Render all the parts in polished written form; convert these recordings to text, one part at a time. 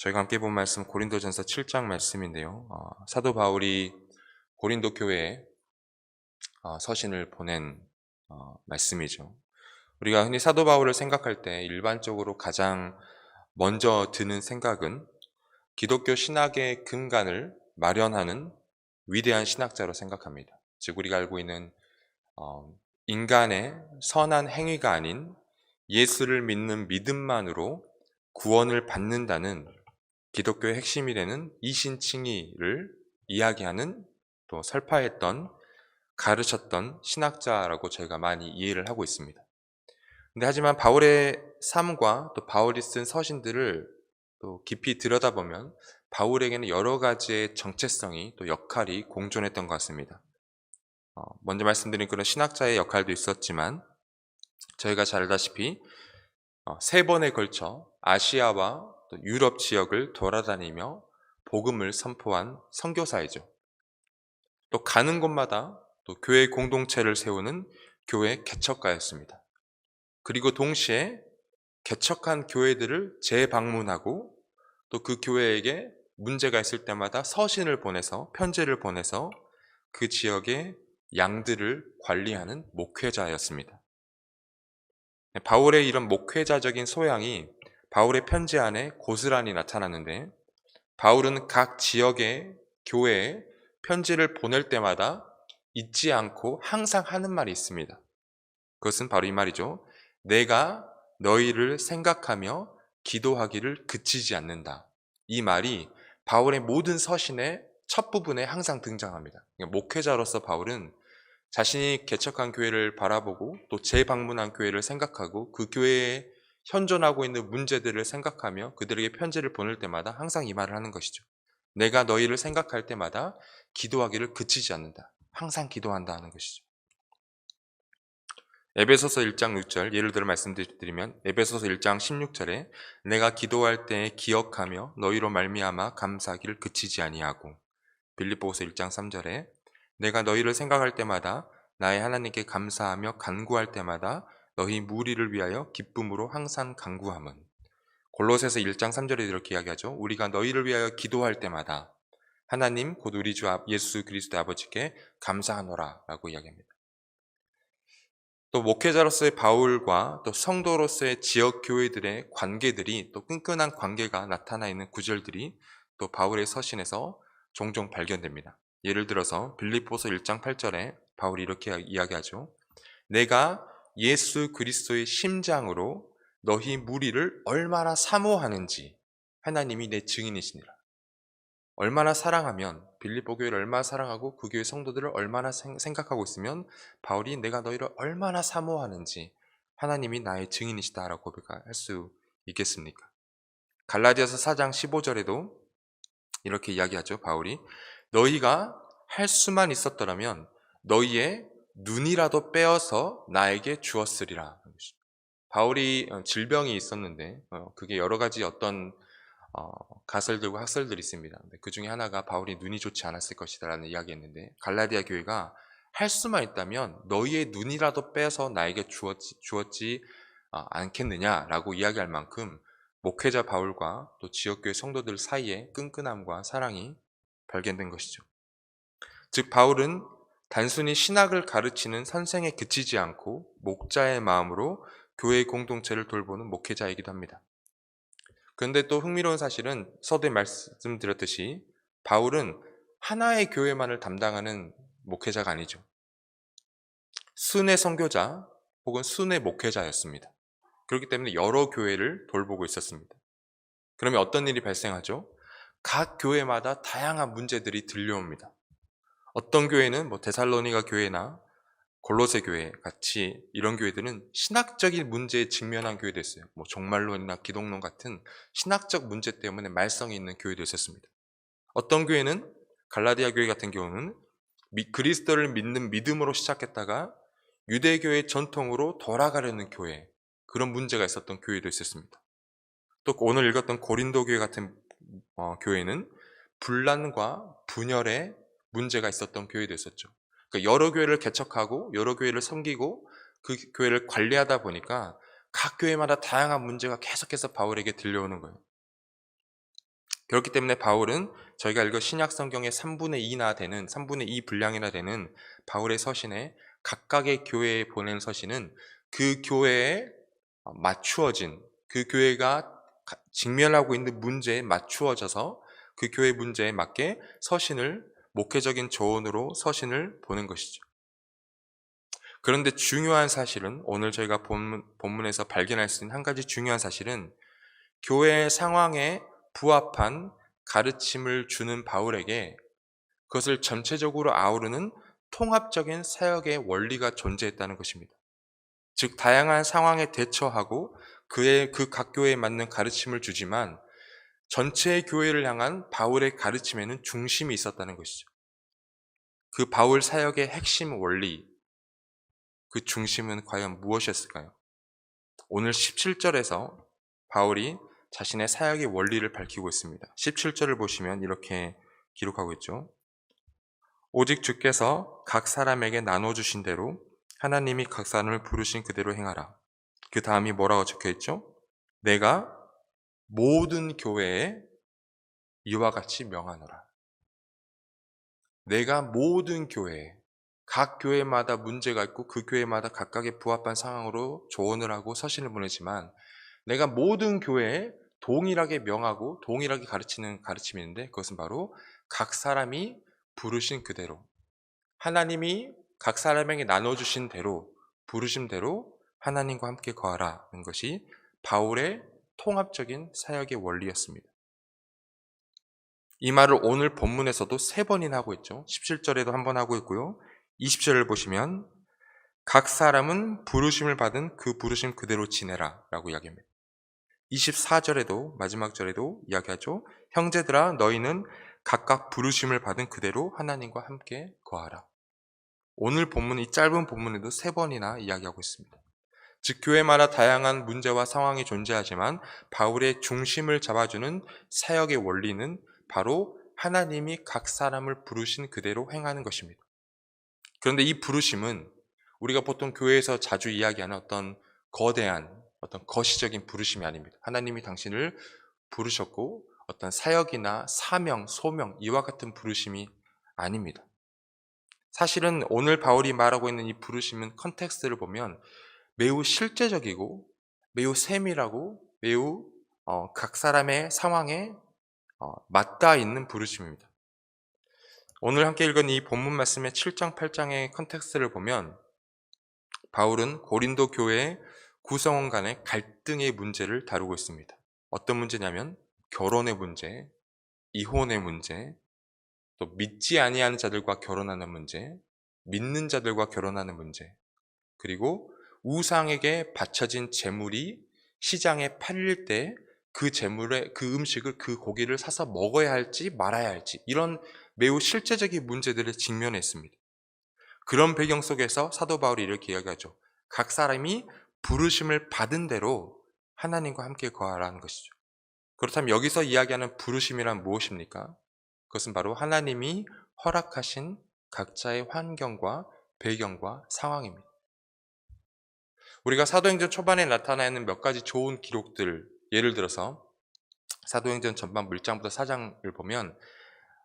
저희가 함께 본 말씀 고린도전서 7장 말씀인데요. 사도 바울이 고린도 교회에 서신을 보낸 말씀이죠. 우리가 흔히 사도 바울을 생각할 때 일반적으로 가장 먼저 드는 생각은 기독교 신학의 근간을 마련하는 위대한 신학자로 생각합니다. 즉 우리가 알고 있는 인간의 선한 행위가 아닌 예수를 믿는 믿음만으로 구원을 받는다는 기독교의 핵심이 되는 이신칭의를 이야기하는 또 설파했던 가르쳤던 신학자라고 저희가 많이 이해를 하고 있습니다. 근데 하지만 바울의 삶과 또 바울이 쓴 서신들을 또 깊이 들여다보면 바울에게는 여러 가지의 정체성이 또 역할이 공존했던 것 같습니다. 먼저 말씀드린 그런 신학자의 역할도 있었지만 저희가 잘 알다시피 3번에 걸쳐 아시아와 또 유럽 지역을 돌아다니며 복음을 선포한 선교사이죠. 또 가는 곳마다 또 교회 공동체를 세우는 교회 개척가였습니다. 그리고 동시에 개척한 교회들을 재방문하고 또 그 교회에게 문제가 있을 때마다 서신을 보내서 편지를 보내서 그 지역의 양들을 관리하는 목회자였습니다. 바울의 이런 목회자적인 소양이 바울의 편지 안에 고스란히 나타나는데 바울은 각 지역의 교회에 편지를 보낼 때마다 잊지 않고 항상 하는 말이 있습니다. 그것은 바로 이 말이죠. 내가 너희를 생각하며 기도하기를 그치지 않는다. 이 말이 바울의 모든 서신의 첫 부분에 항상 등장합니다. 목회자로서 바울은 자신이 개척한 교회를 바라보고 또 재방문한 교회를 생각하고 그 교회에 현존하고 있는 문제들을 생각하며 그들에게 편지를 보낼 때마다 항상 이 말을 하는 것이죠. 내가 너희를 생각할 때마다 기도하기를 그치지 않는다. 항상 기도한다 하는 것이죠. 에베소서 1장 6절 예를 들어 말씀드리면 에베소서 1장 16절에 내가 기도할 때에 기억하며 너희로 말미암아 감사하기를 그치지 아니하고 빌립보서 1장 3절에 내가 너희를 생각할 때마다 나의 하나님께 감사하며 간구할 때마다 너희 무리를 위하여 기쁨으로 항상 간구함은 골로새서 1장 3절에 이렇게 이야기하죠. 우리가 너희를 위하여 기도할 때마다 하나님 곧 우리 주 예수 그리스도 아버지께 감사하노라 라고 이야기합니다. 또 목회자로서의 바울과 또 성도로서의 지역 교회들의 관계들이 또 끈끈한 관계가 나타나 있는 구절들이 또 바울의 서신에서 종종 발견됩니다. 예를 들어서 빌립보서 1장 8절에 바울이 이렇게 이야기하죠. 내가 예수 그리스도의 심장으로 너희 무리를 얼마나 사모하는지 하나님이 내 증인이시니라. 얼마나 사랑하면 빌립보 교회를 얼마나 사랑하고 그 교회 성도들을 얼마나 생각하고 있으면 바울이 내가 너희를 얼마나 사모하는지 하나님이 나의 증인이시다라고 고백할 수 있겠습니까? 갈라디아서 4장 15절에도 이렇게 이야기하죠. 바울이 너희가 할 수만 있었더라면 너희의 눈이라도 빼어서 나에게 주었으리라. 바울이 질병이 있었는데 그게 여러 가지 어떤 가설들과 학설들이 있습니다. 그 중에 하나가 바울이 눈이 좋지 않았을 것이다 라는 이야기했는데 갈라디아 교회가 할 수만 있다면 너희의 눈이라도 빼서 나에게 주었지 않겠느냐라고 이야기할 만큼 목회자 바울과 또 지역교회 성도들 사이에 끈끈함과 사랑이 발견된 것이죠. 즉 바울은 단순히 신학을 가르치는 선생에 그치지 않고 목자의 마음으로 교회 공동체를 돌보는 목회자이기도 합니다. 그런데 또 흥미로운 사실은 서두에 말씀드렸듯이 바울은 하나의 교회만을 담당하는 목회자가 아니죠. 순회 선교자 혹은 순회 목회자였습니다. 그렇기 때문에 여러 교회를 돌보고 있었습니다. 그러면 어떤 일이 발생하죠? 각 교회마다 다양한 문제들이 들려옵니다. 어떤 교회는 데살로니가 교회나 골로새 교회 같이 이런 교회들은 신학적인 문제에 직면한 교회도 있어요. 종말론이나 기독론 같은 신학적 문제 때문에 말썽이 있는 교회도 있었습니다. 어떤 교회는 갈라디아 교회 같은 경우는 그리스도를 믿는 믿음으로 시작했다가 유대교의 전통으로 돌아가려는 교회, 그런 문제가 있었던 교회도 있었습니다. 또 오늘 읽었던 고린도 교회 같은 교회는 분란과 분열의 문제가 있었던 교회도 있었죠. 그러니까 여러 교회를 개척하고 여러 교회를 섬기고 그 교회를 관리하다 보니까 각 교회마다 다양한 문제가 계속해서 바울에게 들려오는 거예요. 그렇기 때문에 바울은 저희가 읽은 신약 성경의 3분의 2나 되는 3분의 2 분량이나 되는 바울의 서신에 각각의 교회에 보낸 서신은 그 교회에 맞추어진, 그 교회가 직면하고 있는 문제에 맞추어져서 그 교회 문제에 맞게 서신을, 목회적인 조언으로 서신을 보낸 것이죠. 그런데 중요한 사실은, 오늘 저희가 본문에서 발견할 수 있는 한 가지 중요한 사실은, 교회의 상황에 부합한 가르침을 주는 바울에게 그것을 전체적으로 아우르는 통합적인 사역의 원리가 존재했다는 것입니다. 즉, 다양한 상황에 대처하고 그 각 교회에 맞는 가르침을 주지만 전체 교회를 향한 바울의 가르침에는 중심이 있었다는 것이죠. 그 바울 사역의 핵심 원리, 그 중심은 과연 무엇이었을까요? 오늘 17절에서 바울이 자신의 사역의 원리를 밝히고 있습니다. 17절을 보시면 이렇게 기록하고 있죠. 오직 주께서 각 사람에게 나눠주신 대로 하나님이 각 사람을 부르신 그대로 행하라. 그 다음이 뭐라고 적혀있죠? 내가 모든 교회에 이와 같이 명하노라. 내가 모든 교회에, 각 교회마다 문제가 있고 그 교회마다 각각의 부합한 상황으로 조언을 하고 서신을 보내지만 내가 모든 교회에 동일하게 명하고 동일하게 가르치는 가르침이 있는데, 그것은 바로 각 사람이 부르신 그대로, 하나님이 각 사람에게 나눠주신 대로, 부르신 대로 하나님과 함께 거하라는 것이 바울의 통합적인 사역의 원리였습니다. 이 말을 오늘 본문에서도 3번이나 하고 있죠. 17절에도 한 번 하고 있고요. 20절을 보시면 각 사람은 부르심을 받은 그 부르심 그대로 지내라 라고 이야기합니다. 24절에도, 마지막 절에도 이야기하죠. 형제들아, 너희는 각각 부르심을 받은 그대로 하나님과 함께 거하라. 오늘 본문, 이 짧은 본문에도 3번이나 이야기하고 있습니다. 즉, 교회마다 다양한 문제와 상황이 존재하지만 바울의 중심을 잡아주는 사역의 원리는 바로 하나님이 각 사람을 부르신 그대로 행하는 것입니다. 그런데 이 부르심은 우리가 보통 교회에서 자주 이야기하는 어떤 거대한, 어떤 거시적인 부르심이 아닙니다. 하나님이 당신을 부르셨고 어떤 사역이나 사명, 소명, 이와 같은 부르심이 아닙니다. 사실은 오늘 바울이 말하고 있는 이 부르심은 컨텍스트를 보면 매우 실제적이고 매우 세밀하고 매우 각 사람의 상황에 맞닿아 있는 부르심입니다. 오늘 함께 읽은 이 본문 말씀의 7장, 8장의 컨텍스트를 보면 바울은 고린도 교회의 구성원 간의 갈등의 문제를 다루고 있습니다. 어떤 문제냐면 결혼의 문제, 이혼의 문제, 또 믿지 아니하는 자들과 결혼하는 문제, 믿는 자들과 결혼하는 문제, 그리고 우상에게 바쳐진 재물이 시장에 팔릴 때 그 재물의 그 음식을, 그 고기를 사서 먹어야 할지 말아야 할지, 이런 매우 실제적인 문제들을 직면했습니다. 그런 배경 속에서 사도 바울이 이렇게 이야기하죠. 각 사람이 부르심을 받은 대로 하나님과 함께 거하라는 것이죠. 그렇다면 여기서 이야기하는 부르심이란 무엇입니까? 그것은 바로 하나님이 허락하신 각자의 환경과 배경과 상황입니다. 우리가 사도행전 초반에 나타나 있는 몇 가지 좋은 기록들, 예를 들어서 사도행전 전반 물장부터 4장을 보면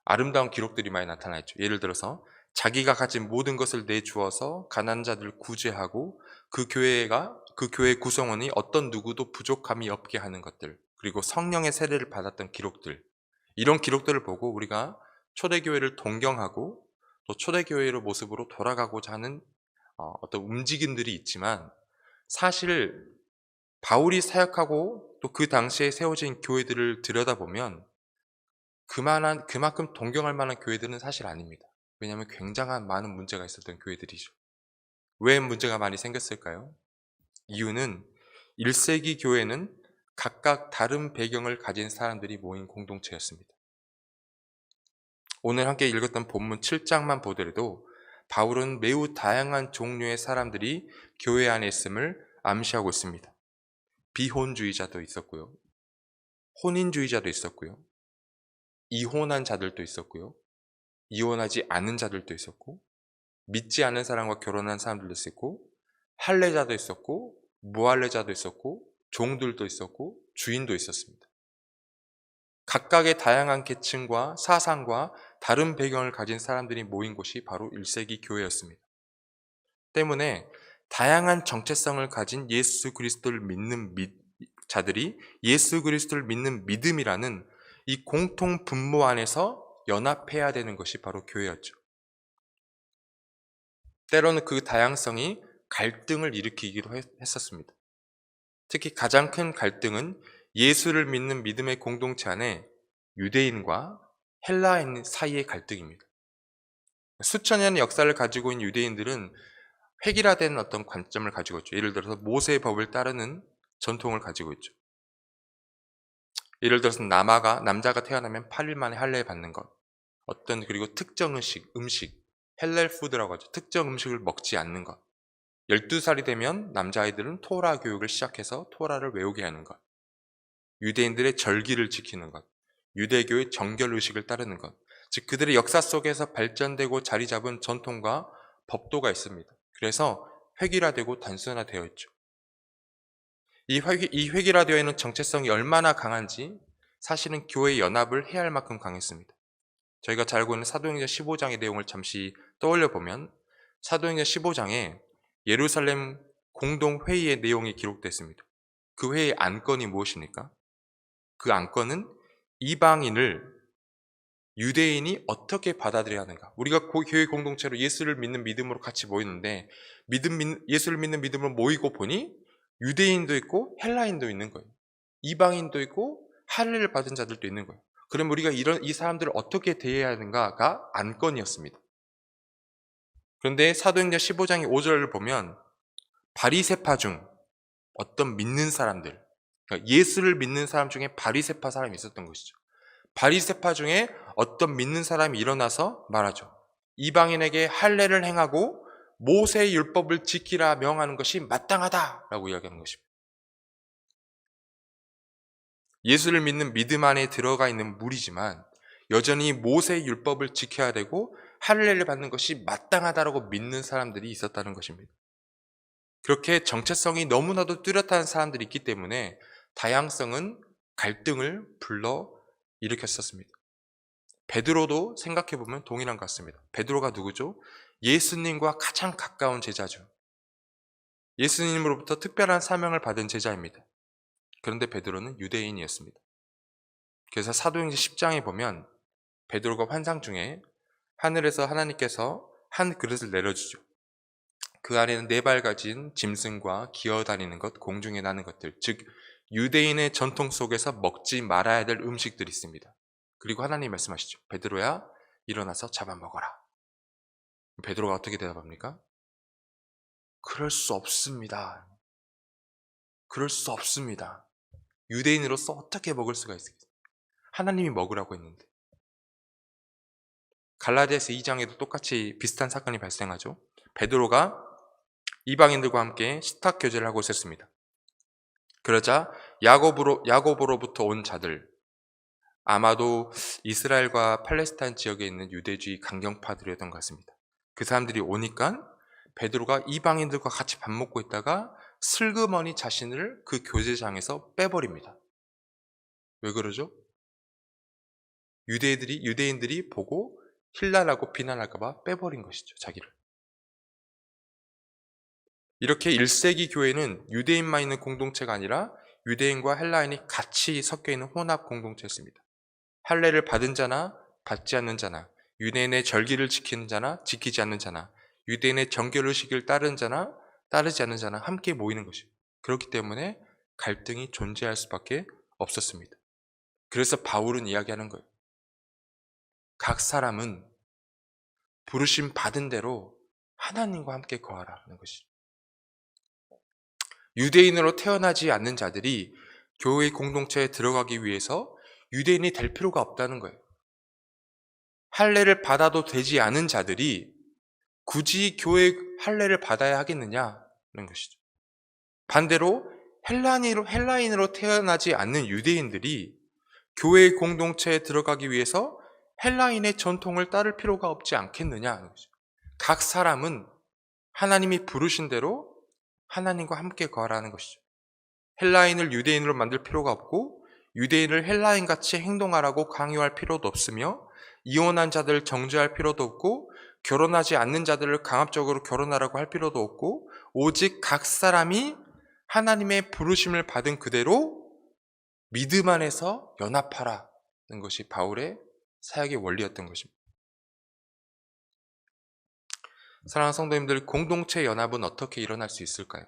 아름다운 기록들이 많이 나타나 있죠. 예를 들어서 자기가 가진 모든 것을 내주어서 가난한 자들을 구제하고 그 교회 구성원이 어떤 누구도 부족함이 없게 하는 것들, 그리고 성령의 세례를 받았던 기록들, 이런 기록들을 보고 우리가 초대교회를 동경하고 또 초대교회의 모습으로 돌아가고자 하는 어떤 움직임들이 있지만, 사실 바울이 사역하고 또 그 당시에 세워진 교회들을 들여다보면 그만큼 동경할 만한 교회들은 사실 아닙니다. 왜냐하면 굉장한 많은 문제가 있었던 교회들이죠. 왜 문제가 많이 생겼을까요? 이유는 1세기 교회는 각각 다른 배경을 가진 사람들이 모인 공동체였습니다. 오늘 함께 읽었던 본문 7장만 보더라도 바울은 매우 다양한 종류의 사람들이 교회 안에 있음을 암시하고 있습니다. 비혼주의자도 있었고요. 혼인주의자도 있었고요. 이혼한 자들도 있었고요. 이혼하지 않은 자들도 있었고, 믿지 않는 사람과 결혼한 사람들도 있었고, 할례자도 있었고, 무할례자도 있었고, 종들도 있었고, 주인도 있었습니다. 각각의 다양한 계층과 사상과 다른 배경을 가진 사람들이 모인 곳이 바로 1세기 교회였습니다. 때문에 다양한 정체성을 가진 예수 그리스도를 믿는 자들이 예수 그리스도를 믿는 믿음이라는 이 공통 분모 안에서 연합해야 되는 것이 바로 교회였죠. 때로는 그 다양성이 갈등을 일으키기도 했었습니다. 특히 가장 큰 갈등은 예수를 믿는 믿음의 공동체 안에 유대인과 헬라인 사이의 갈등입니다. 수천 년의 역사를 가지고 있는 유대인들은 획일화된 어떤 관점을 가지고 있죠. 예를 들어서 모세의 법을 따르는 전통을 가지고 있죠. 예를 들어서 남자가 태어나면 8일 만에 할례 받는 것, 그리고 특정 음식, 헬렐 푸드라고 하죠. 특정 음식을 먹지 않는 것. 12살이 되면 남자아이들은 토라 교육을 시작해서 토라를 외우게 하는 것. 유대인들의 절기를 지키는 것. 유대교의 정결의식을 따르는 것. 즉 그들의 역사 속에서 발전되고 자리 잡은 전통과 법도가 있습니다. 그래서 획일화되고 단순화되어 있죠. 이 획일화되어 있는 정체성이 얼마나 강한지 사실은 교회의 연합을 해야 할 만큼 강했습니다. 저희가 잘 알고 있는 사도행전 15장의 내용을 잠시 떠올려 보면 사도행전 15장에 예루살렘 공동회의의 내용이 기록됐습니다. 그 회의의 안건이 무엇입니까? 그 안건은 이방인을 유대인이 어떻게 받아들여야 하는가. 우리가 교회 공동체로 예수를 믿는 믿음으로 같이 모이는데 예수를 믿는 믿음으로 모이고 보니 유대인도 있고 헬라인도 있는 거예요. 이방인도 있고 할례를 받은 자들도 있는 거예요. 그럼 우리가 이 사람들을 어떻게 대해야 하는가가 안건이었습니다. 그런데 사도행전 15장의 5절을 보면 바리새파 중 어떤 믿는 사람들, 그러니까 예수를 믿는 사람 중에 바리새파 사람이 있었던 것이죠. 바리새파 중에 어떤 믿는 사람이 일어나서 말하죠. 이방인에게 할례를 행하고 모세의 율법을 지키라 명하는 것이 마땅하다라고 이야기하는 것입니다. 예수를 믿는 믿음 안에 들어가 있는 무리지만 여전히 모세의 율법을 지켜야 되고 할례를 받는 것이 마땅하다라고 믿는 사람들이 있었다는 것입니다. 그렇게 정체성이 너무나도 뚜렷한 사람들이 있기 때문에 다양성은 갈등을 불러 일으켰었습니다. 베드로도 생각해보면 동일한 것 같습니다. 베드로가 누구죠? 예수님과 가장 가까운 제자죠. 예수님으로부터 특별한 사명을 받은 제자입니다. 그런데 베드로는 유대인이었습니다. 그래서 사도행전 10장에 보면 베드로가 환상 중에 하늘에서 하나님께서 한 그릇을 내려주죠. 그 안에는 4발 가진 짐승과 기어다니는 것, 공중에 나는 것들, 즉 유대인의 전통 속에서 먹지 말아야 될 음식들이 있습니다. 그리고 하나님 말씀하시죠. 베드로야, 일어나서 잡아먹어라. 베드로가 어떻게 대답합니까? 그럴 수 없습니다. 그럴 수 없습니다. 유대인으로서 어떻게 먹을 수가 있겠습니까? 하나님이 먹으라고 했는데. 갈라디아서 2장에도 똑같이 비슷한 사건이 발생하죠. 베드로가 이방인들과 함께 식탁 교제를 하고 있었습니다. 그러자 야고보로부터 온 자들, 아마도 이스라엘과 팔레스타인 지역에 있는 유대주의 강경파들이었던 것 같습니다. 그 사람들이 오니까 베드로가 이방인들과 같이 밥 먹고 있다가 슬그머니 자신을 그 교제장에서 빼버립니다. 왜 그러죠? 유대인들이 보고 힐난하고 비난할까봐 빼버린 것이죠, 자기를. 이렇게 1세기 교회는 유대인만 있는 공동체가 아니라 유대인과 헬라인이 같이 섞여 있는 혼합 공동체였습니다. 할례를 받은 자나 받지 않는 자나, 유대인의 절기를 지키는 자나 지키지 않는 자나, 유대인의 정결의식을 따르는 자나 따르지 않는 자나 함께 모이는 것이에요. 그렇기 때문에 갈등이 존재할 수밖에 없었습니다. 그래서 바울은 이야기하는 거예요. 각 사람은 부르심 받은 대로 하나님과 함께 거하라는 것이죠. 유대인으로 태어나지 않는 자들이 교회 공동체에 들어가기 위해서 유대인이 될 필요가 없다는 거예요. 할례를 받아도 되지 않은 자들이 굳이 교회 할례를 받아야 하겠느냐는 것이죠. 반대로 헬라인으로 태어나지 않는 유대인들이 교회 공동체에 들어가기 위해서 헬라인의 전통을 따를 필요가 없지 않겠느냐는 거죠. 각 사람은 하나님이 부르신 대로 하나님과 함께 거하라는 것이죠. 헬라인을 유대인으로 만들 필요가 없고 유대인을 헬라인같이 행동하라고 강요할 필요도 없으며 이혼한 자들을 정죄할 필요도 없고 결혼하지 않는 자들을 강압적으로 결혼하라고 할 필요도 없고 오직 각 사람이 하나님의 부르심을 받은 그대로 믿음 안에서 연합하라는 것이 바울의 사역의 원리였던 것입니다. 사랑하는 성도님들, 공동체 연합은 어떻게 일어날 수 있을까요?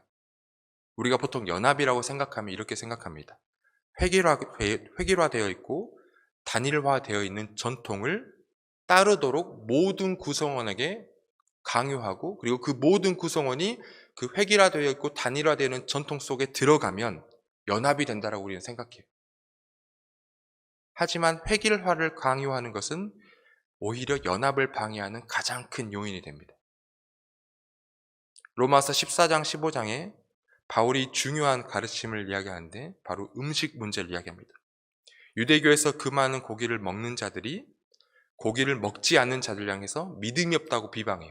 우리가 보통 연합이라고 생각하면 이렇게 생각합니다. 획일화되어 있고 단일화되어 있는 전통을 따르도록 모든 구성원에게 강요하고, 그리고 그 모든 구성원이 그 획일화되어 있고 단일화되는 전통 속에 들어가면 연합이 된다라고 우리는 생각해요. 하지만 획일화를 강요하는 것은 오히려 연합을 방해하는 가장 큰 요인이 됩니다. 로마서 14장 15장에 바울이 중요한 가르침을 이야기하는데 바로 음식 문제를 이야기합니다. 유대교에서 그 많은 고기를 먹는 자들이 고기를 먹지 않는 자들 향해서 믿음이 없다고 비방해요.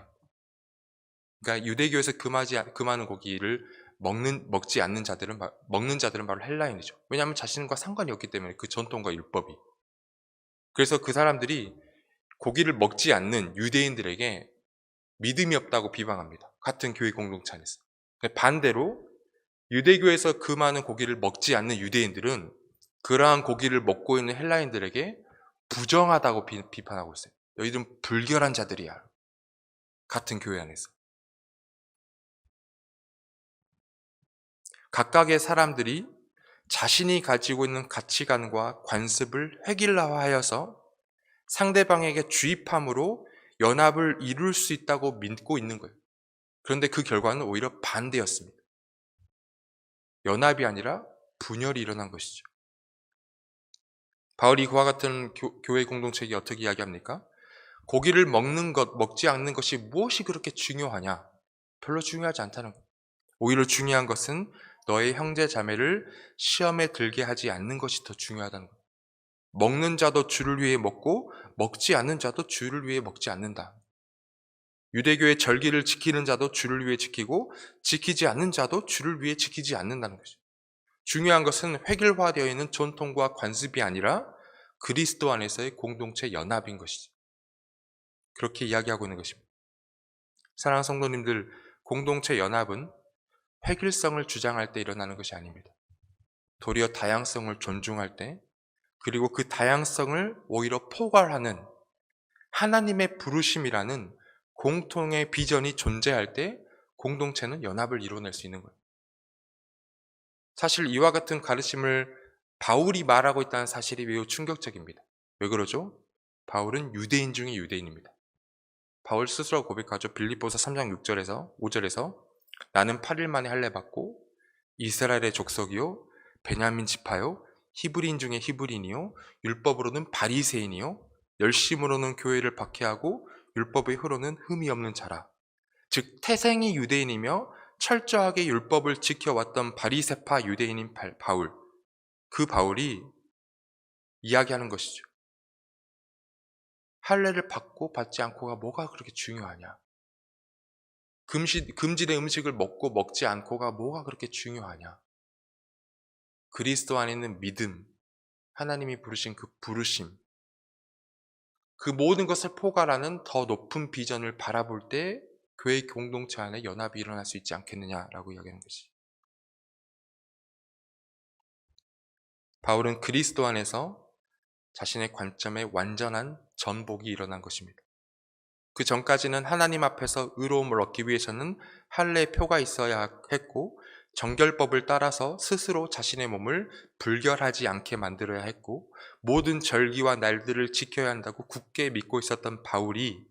그러니까 유대교에서 그 많은 고기를 먹지 않는 자들은, 먹는 자들은 바로 헬라인이죠. 왜냐하면 자신과 상관이 없기 때문에, 그 전통과 율법이. 그래서 그 사람들이 고기를 먹지 않는 유대인들에게 믿음이 없다고 비방합니다. 같은 교회 공동체 안에서. 반대로 유대교에서 그 많은 고기를 먹지 않는 유대인들은 그러한 고기를 먹고 있는 헬라인들에게 부정하다고 비판하고 있어요. 너희들은 불결한 자들이야. 같은 교회 안에서. 각각의 사람들이 자신이 가지고 있는 가치관과 관습을 획일화하여서 상대방에게 주입함으로 연합을 이룰 수 있다고 믿고 있는 거예요. 그런데 그 결과는 오히려 반대였습니다. 연합이 아니라 분열이 일어난 것이죠. 바울이 그와 같은 교회 공동체에게 어떻게 이야기합니까? 고기를 먹지 않는 것이 무엇이 그렇게 중요하냐? 별로 중요하지 않다는 거예요. 오히려 중요한 것은 너의 형제 자매를 시험에 들게 하지 않는 것이 더 중요하다는 거예요. 먹는 자도 주를 위해 먹고 먹지 않는 자도 주를 위해 먹지 않는다. 유대교의 절기를 지키는 자도 주를 위해 지키고 지키지 않는 자도 주를 위해 지키지 않는다는 것이죠. 중요한 것은 획일화되어 있는 전통과 관습이 아니라 그리스도 안에서의 공동체 연합인 것이죠. 그렇게 이야기하고 있는 것입니다. 사랑하는 성도님들, 공동체 연합은 획일성을 주장할 때 일어나는 것이 아닙니다. 도리어 다양성을 존중할 때, 그리고 그 다양성을 오히려 포괄하는 하나님의 부르심이라는 공통의 비전이 존재할 때 공동체는 연합을 이뤄낼 수 있는 거예요. 사실 이와 같은 가르침을 바울이 말하고 있다는 사실이 매우 충격적입니다. 왜 그러죠? 바울은 유대인 중에 유대인입니다. 바울 스스로 고백하죠. 빌립보서 3장 6절에서 5절에서 나는 8일 만에 할례 받고 이스라엘의 족속이요 베냐민 지파요 히브리인 중에 히브리인이요 율법으로는 바리새인이요 열심으로는 교회를 박해하고 율법의 흐로는 흠이 없는 자라. 즉 태생이 유대인이며 철저하게 율법을 지켜왔던 바리새파 유대인인 바울, 그 바울이 이야기하는 것이죠. 할례를 받고 받지 않고가 뭐가 그렇게 중요하냐? 금지된 음식을 먹고 먹지 않고가 뭐가 그렇게 중요하냐? 그리스도 안에 있는 믿음, 하나님이 부르신 그 부르심, 그 모든 것을 포괄하는 더 높은 비전을 바라볼 때 교회 공동체 안에 연합이 일어날 수 있지 않겠느냐라고 이야기하는 것이죠. 바울은 그리스도 안에서 자신의 관점에 완전한 전복이 일어난 것입니다. 그 전까지는 하나님 앞에서 의로움을 얻기 위해서는 할례의 표가 있어야 했고 정결법을 따라서 스스로 자신의 몸을 불결하지 않게 만들어야 했고 모든 절기와 날들을 지켜야 한다고 굳게 믿고 있었던 바울이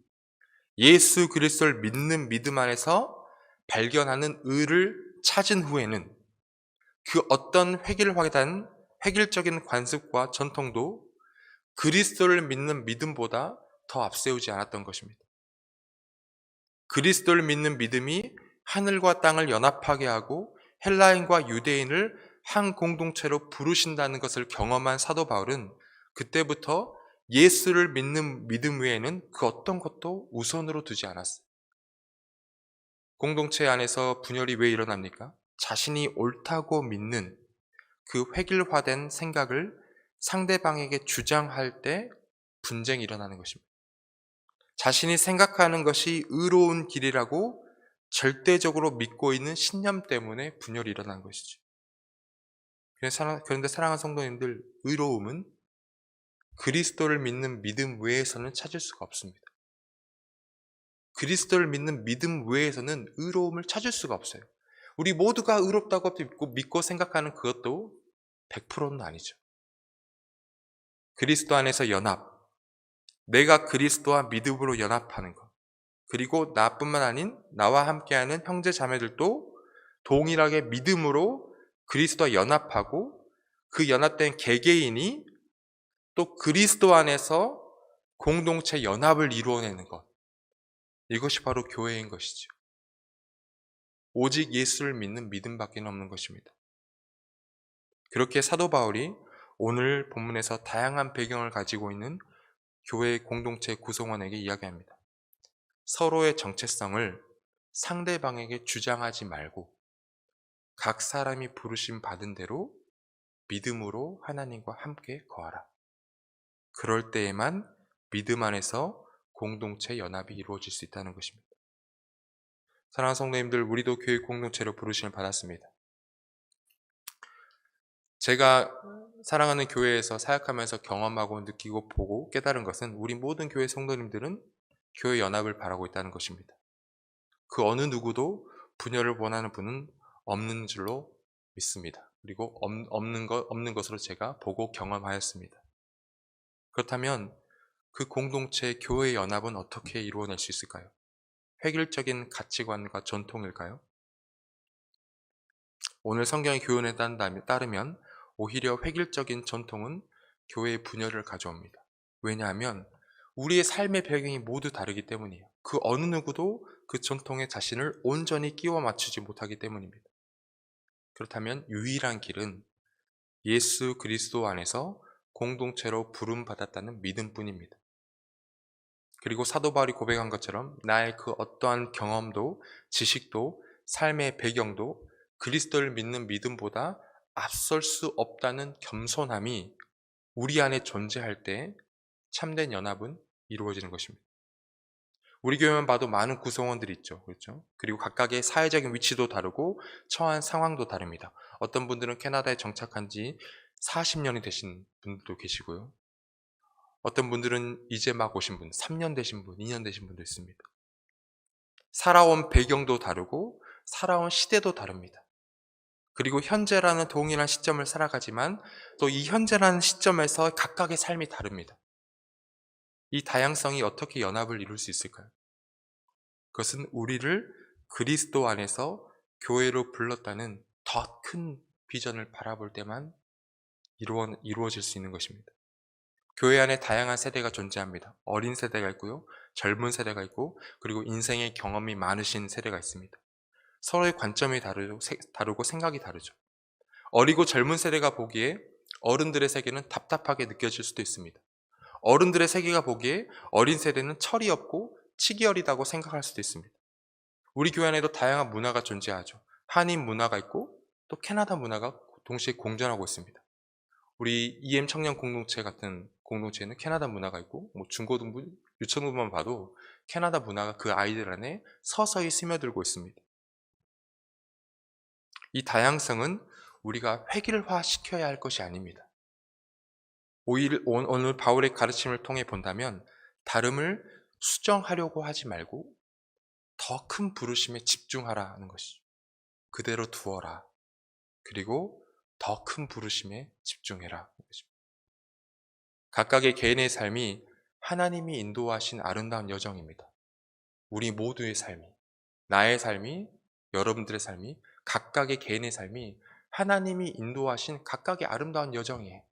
예수 그리스도를 믿는 믿음 안에서 발견하는 의를 찾은 후에는 그 어떤 획일적인 관습과 전통도 그리스도를 믿는 믿음보다 더 앞세우지 않았던 것입니다. 그리스도를 믿는 믿음이 하늘과 땅을 연합하게 하고 헬라인과 유대인을 한 공동체로 부르신다는 것을 경험한 사도 바울은 그때부터 예수를 믿는 믿음 외에는 그 어떤 것도 우선으로 두지 않았어요. 공동체 안에서 분열이 왜 일어납니까? 자신이 옳다고 믿는 그 획일화된 생각을 상대방에게 주장할 때 분쟁이 일어나는 것입니다. 자신이 생각하는 것이 의로운 길이라고 절대적으로 믿고 있는 신념 때문에 분열이 일어나는 것이죠. 그런데 사랑하는 성도님들, 의로움은 그리스도를 믿는 믿음 외에서는 찾을 수가 없습니다. 그리스도를 믿는 믿음 외에서는 의로움을 찾을 수가 없어요. 우리 모두가 의롭다고 믿고 생각하는 그것도 100%는 아니죠. 그리스도 안에서 연합, 내가 그리스도와 믿음으로 연합하는 것, 그리고 나뿐만 아닌 나와 함께하는 형제 자매들도 동일하게 믿음으로 그리스도와 연합하고 그 연합된 개개인이 또 그리스도 안에서 공동체 연합을 이루어내는 것, 이것이 바로 교회인 것이죠. 오직 예수를 믿는 믿음밖에 없는 것입니다. 그렇게 사도 바울이 오늘 본문에서 다양한 배경을 가지고 있는 교회 공동체 구성원에게 이야기합니다. 서로의 정체성을 상대방에게 주장하지 말고 각 사람이 부르심 받은 대로 믿음으로 하나님과 함께 거하라. 그럴 때에만 믿음 안에서 공동체 연합이 이루어질 수 있다는 것입니다. 사랑하는 성도님들, 우리도 교회 공동체로 부르심을 받았습니다. 제가 사랑하는 교회에서 사역하면서 경험하고 느끼고 보고 깨달은 것은 우리 모든 교회 성도님들은 교회 연합을 바라고 있다는 것입니다. 그 어느 누구도 분열을 원하는 분은 없는 줄로 믿습니다. 그리고 없는 것으로 제가 보고 경험하였습니다. 그렇다면 그 공동체 교회 연합은 어떻게 이루어낼 수 있을까요? 획일적인 가치관과 전통일까요? 오늘 성경의 교훈에 따르면 오히려 획일적인 전통은 교회의 분열을 가져옵니다. 왜냐하면 우리의 삶의 배경이 모두 다르기 때문이에요. 그 어느 누구도 그 전통에 자신을 온전히 끼워 맞추지 못하기 때문입니다. 그렇다면 유일한 길은 예수 그리스도 안에서 공동체로 부름받았다는 믿음뿐입니다. 그리고 사도 바울이 고백한 것처럼 나의 그 어떠한 경험도 지식도 삶의 배경도 그리스도를 믿는 믿음보다 앞설 수 없다는 겸손함이 우리 안에 존재할 때 참된 연합은 이루어지는 것입니다. 우리 교회만 봐도 많은 구성원들이 있죠. 그렇죠? 그리고 각각의 사회적인 위치도 다르고 처한 상황도 다릅니다. 어떤 분들은 캐나다에 정착한 지 40년이 되신 분들도 계시고요. 어떤 분들은 이제 막 오신 분, 3년 되신 분, 2년 되신 분도 있습니다. 살아온 배경도 다르고 살아온 시대도 다릅니다. 그리고 현재라는 동일한 시점을 살아가지만 또 이 현재라는 시점에서 각각의 삶이 다릅니다. 이 다양성이 어떻게 연합을 이룰 수 있을까요? 그것은 우리를 그리스도 안에서 교회로 불렀다는 더 큰 비전을 바라볼 때만 이루어질 수 있는 것입니다. 교회 안에 다양한 세대가 존재합니다. 어린 세대가 있고요, 젊은 세대가 있고, 그리고 인생의 경험이 많으신 세대가 있습니다. 서로의 관점이 다르고 생각이 다르죠. 어리고 젊은 세대가 보기에 어른들의 세계는 답답하게 느껴질 수도 있습니다. 어른들의 세계가 보기에 어린 세대는 철이 없고 치기 어리다고 생각할 수도 있습니다. 우리 교회 안에도 다양한 문화가 존재하죠. 한인 문화가 있고 또 캐나다 문화가 동시에 공존하고 있습니다. 우리 EM 청년 공동체 같은 공동체에는 캐나다 문화가 있고 중고등부, 유치원부만 봐도 캐나다 문화가 그 아이들 안에 서서히 스며들고 있습니다. 이 다양성은 우리가 획일화시켜야 할 것이 아닙니다. 오늘 바울의 가르침을 통해 본다면 다름을 수정하려고 하지 말고 더 큰 부르심에 집중하라는 것이죠. 그대로 두어라. 그리고 더 큰 부르심에 집중해라. 각각의 개인의 삶이 하나님이 인도하신 아름다운 여정입니다. 우리 모두의 삶이, 나의 삶이, 여러분들의 삶이, 각각의 개인의 삶이 하나님이 인도하신 각각의 아름다운 여정이에요.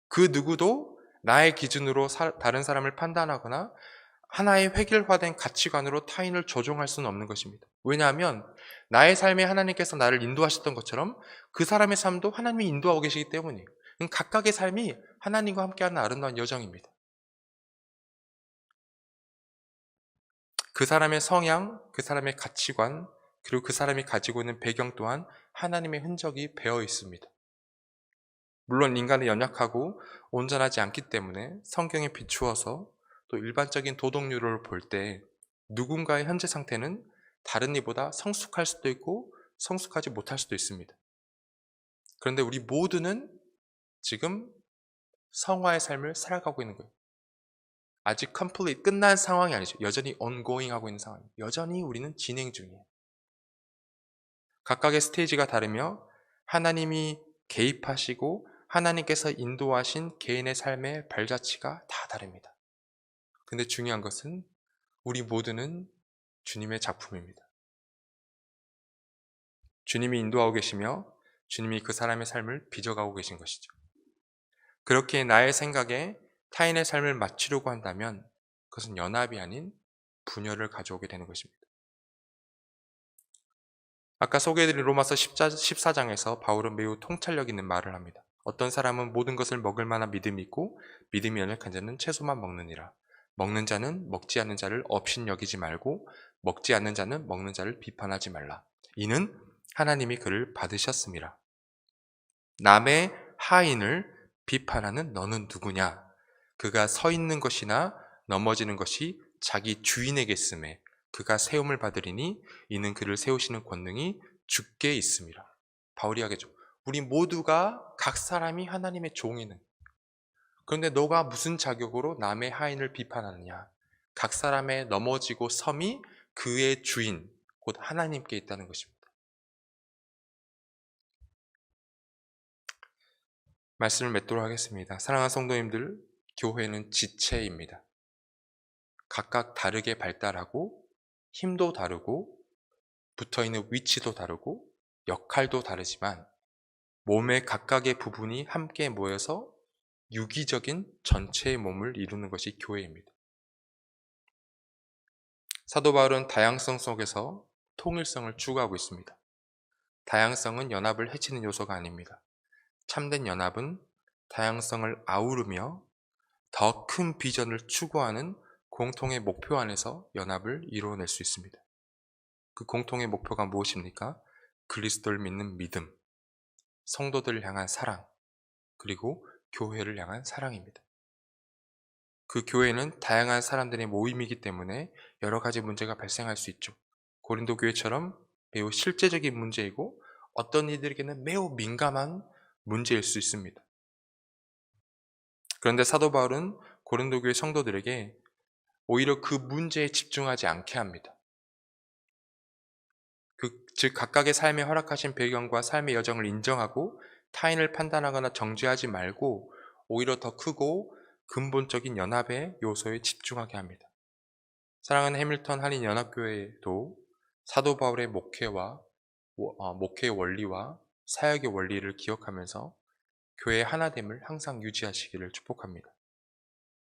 그 누구도 나의 기준으로 다른 사람을 판단하거나 하나의 획일화된 가치관으로 타인을 조종할 수는 없는 것입니다. 왜냐하면 나의 삶에 하나님께서 나를 인도하셨던 것처럼 그 사람의 삶도 하나님이 인도하고 계시기 때문이에요. 각각의 삶이 하나님과 함께하는 아름다운 여정입니다. 그 사람의 성향, 그 사람의 가치관, 그리고 그 사람이 가지고 있는 배경 또한 하나님의 흔적이 배어 있습니다. 물론 인간은 연약하고 온전하지 않기 때문에 성경에 비추어서 또 일반적인 도덕률을 볼 때 누군가의 현재 상태는 다른 이보다 성숙할 수도 있고 성숙하지 못할 수도 있습니다. 그런데 우리 모두는 지금 성화의 삶을 살아가고 있는 거예요. 아직 complete, 끝난 상황이 아니죠. 여전히 ongoing 하고 있는 상황입니다. 여전히 우리는 진행 중이에요. 각각의 스테이지가 다르며 하나님이 개입하시고 하나님께서 인도하신 개인의 삶의 발자취가 다 다릅니다. 근데 중요한 것은 우리 모두는 주님의 작품입니다. 주님이 인도하고 계시며 주님이 그 사람의 삶을 빚어가고 계신 것이죠. 그렇게 나의 생각에 타인의 삶을 맞추려고 한다면 그것은 연합이 아닌 분열을 가져오게 되는 것입니다. 아까 소개해드린 로마서 14장에서 바울은 매우 통찰력 있는 말을 합니다. 어떤 사람은 모든 것을 먹을 만한 믿음이 있고 믿음이 연약한 자는 채소만 먹느니라. 먹는 자는 먹지 않는 자를 업신 여기지 말고 먹지 않는 자는 먹는 자를 비판하지 말라. 이는 하나님이 그를 받으셨습니다. 남의 하인을 비판하는 너는 누구냐? 그가 서 있는 것이나 넘어지는 것이 자기 주인에게 있음에 그가 세움을 받으리니 이는 그를 세우시는 권능이 주께 있습니다. 바울이 하겠죠. 우리 모두가 각 사람이 하나님의 종이는. 그런데 너가 무슨 자격으로 남의 하인을 비판하느냐? 각 사람의 넘어지고 섬이 그의 주인, 곧 하나님께 있다는 것입니다. 말씀을 맺도록 하겠습니다. 사랑하는 성도님들, 교회는 지체입니다. 각각 다르게 발달하고 힘도 다르고 붙어있는 위치도 다르고 역할도 다르지만 몸의 각각의 부분이 함께 모여서 유기적인 전체의 몸을 이루는 것이 교회입니다. 사도 바울은 다양성 속에서 통일성을 추구하고 있습니다. 다양성은 연합을 해치는 요소가 아닙니다. 참된 연합은 다양성을 아우르며 더 큰 비전을 추구하는 공통의 목표 안에서 연합을 이루어낼 수 있습니다. 그 공통의 목표가 무엇입니까? 그리스도를 믿는 믿음, 성도들을 향한 사랑, 그리고 교회를 향한 사랑입니다. 그 교회는 다양한 사람들의 모임이기 때문에 여러 가지 문제가 발생할 수 있죠. 고린도 교회처럼 매우 실제적인 문제이고 어떤 이들에게는 매우 민감한 문제일 수 있습니다. 그런데 사도 바울은 고린도 교회 성도들에게 오히려 그 문제에 집중하지 않게 합니다. 즉 각각의 삶에 허락하신 배경과 삶의 여정을 인정하고 타인을 판단하거나 정죄하지 말고 오히려 더 크고 근본적인 연합의 요소에 집중하게 합니다. 사랑하는 해밀턴 한인연합교회도 사도 바울의 목회의 원리와 사역의 원리를 기억하면서 교회의 하나됨을 항상 유지하시기를 축복합니다.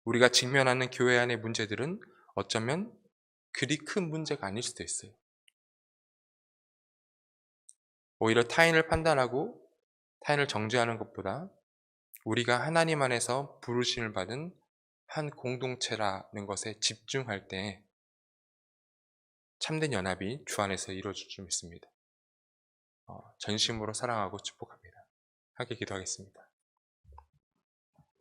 우리가 직면하는 교회 안의 문제들은 어쩌면 그리 큰 문제가 아닐 수도 있어요. 오히려 타인을 판단하고 타인을 정죄하는 것보다 우리가 하나님 안에서 부르심을 받은 한 공동체라는 것에 집중할 때 참된 연합이 주 안에서 이루어질 줄 믿습니다. 전심으로 사랑하고 축복합니다. 함께 기도하겠습니다.